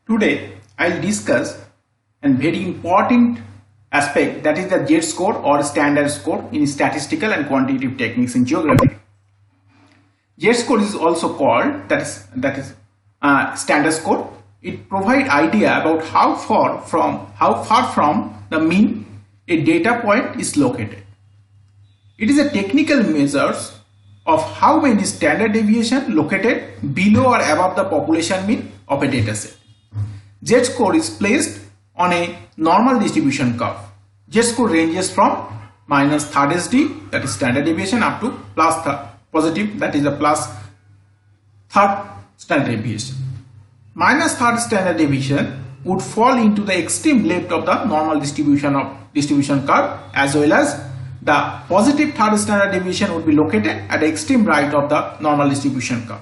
Today, I'll discuss a very important aspect, that is the Z-score or standard score in statistical and quantitative techniques in geography. Z-score is also called standard score. It provides idea about how far from the mean a data point is located. It is a technical measure of how many standard deviation located below or above the population mean of a dataset. Z-score is placed on a normal distribution curve. Z-score ranges from minus third SD, that is standard deviation, up to plus positive, that is the plus third standard deviation. Minus third standard deviation would fall into the extreme left of the normal distribution curve, as well as the positive third standard deviation would be located at the extreme right of the normal distribution curve.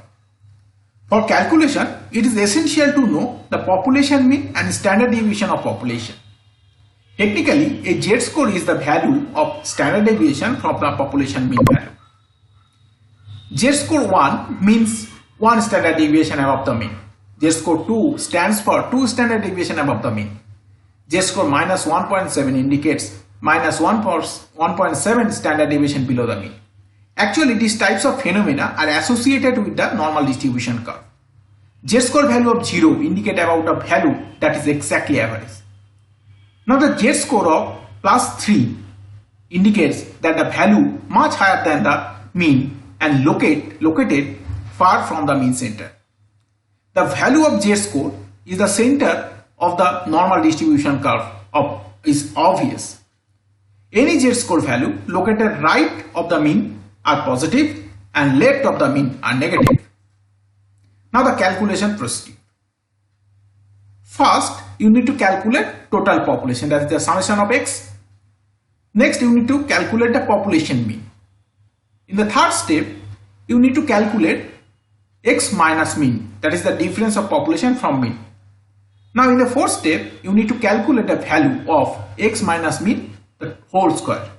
For calculation, it is essential to know the population mean and standard deviation of population. Technically, a Z-score is the value of standard deviation from the population mean value. Z-score 1 means 1 standard deviation above the mean. Z-score 2 stands for 2 standard deviation above the mean. Z-score minus 1.7 indicates minus 1.7 standard deviation below the mean. Actually, these types of phenomena are associated with the normal distribution curve. Z-score value of 0 indicate about a value that is exactly average. Now the Z-score of plus 3 indicates that the value much higher than the mean and located far from the mean center. The value of Z-score is the center of the normal distribution curve is obvious. Any Z-score value located right of the mean are positive and left of the mean are negative. Now the calculation procedure. First, you need to calculate total population, that is the summation of x. Next, you need to calculate the population mean. In the third step, you need to calculate x minus mean, that is the difference of population from mean. Now in the fourth step, you need to calculate the value of x minus mean, the whole square.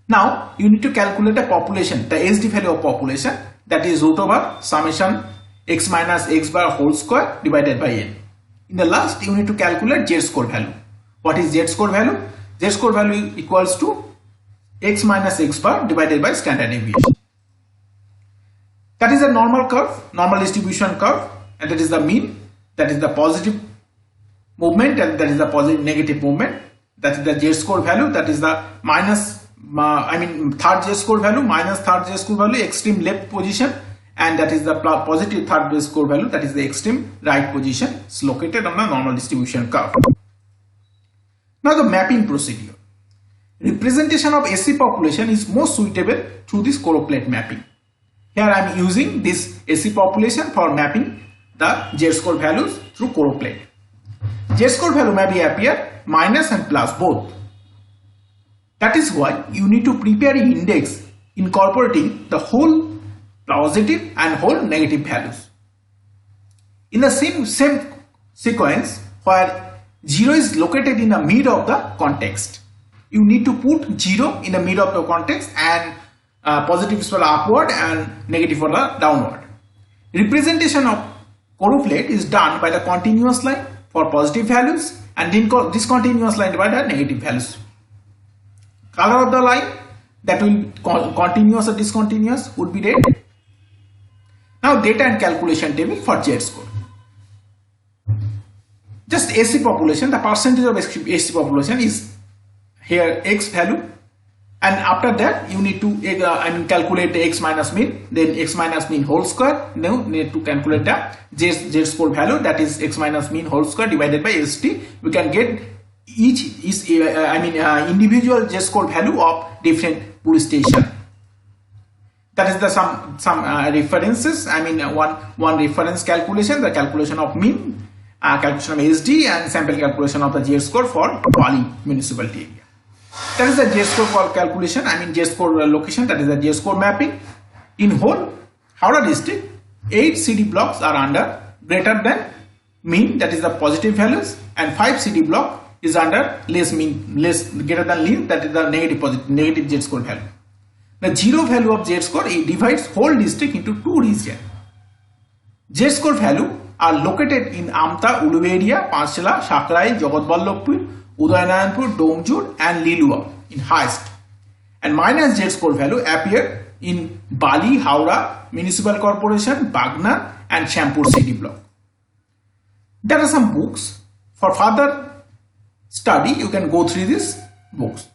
Now you need to calculate the population, the SD value of population, that is root over summation x minus x bar whole square divided by n. In the last, you need to calculate Z-score value. What is Z-score value? Z-score value equals to x minus x bar divided by standard deviation. That is a normal curve, normal distribution curve, and that is the mean, that is the positive movement, and that is the positive negative movement. That is the Z-score value, that is the third Z-score value minus third Z-score value, extreme left position, and that is the positive third Z-score value, that is the extreme right position. It's located on the normal distribution curve. Now the mapping procedure. Representation of SC population is most suitable through this choropleth mapping. Here I am using this SC population for mapping the Z-score values through choropleth. Z-score value may be appear minus and plus both. That is why you need to prepare an index incorporating the whole positive and whole negative values. In the same sequence, where 0 is located in the middle of the context, you need to put 0 in the middle of the context, and positive is for the upward and negative for the downward. Representation of choropleth is done by the continuous line for positive values and discontinuous line by the negative values. Color of the line, that will be continuous or discontinuous, would be red. Now data and calculation table for Z-score. Just SC population, the percentage of SC population is here x value, and after that you need to calculate the x minus mean, then x minus mean whole square. Now need to calculate the Z-score value, that is x minus mean whole square divided by ST. We can get each is individual Z-score value of different police station. That is the some references. One reference calculation, the calculation of mean, calculation of SD, and sample calculation of the Z-score for Bali municipality area. That is the Z-score for calculation. Z-score location. That is the Z-score mapping. In whole Howrah district, 8 CD blocks are under greater than mean, that is the positive values, and 5 CD block is under greater than mean, that is the negative Z-score value. The 0 value of Z-score divides whole district into two regions. Z-score value are located in Amta, Uluberia, Panchla, Sakrai, Jagatballabhpur, Udayanarayanpur, Domjur and Lilua in highest. And minus Z score value appear in Bali, Howrah, Municipal Corporation, Bagna and Shampur city block. There are some books. For further study, you can go through these books.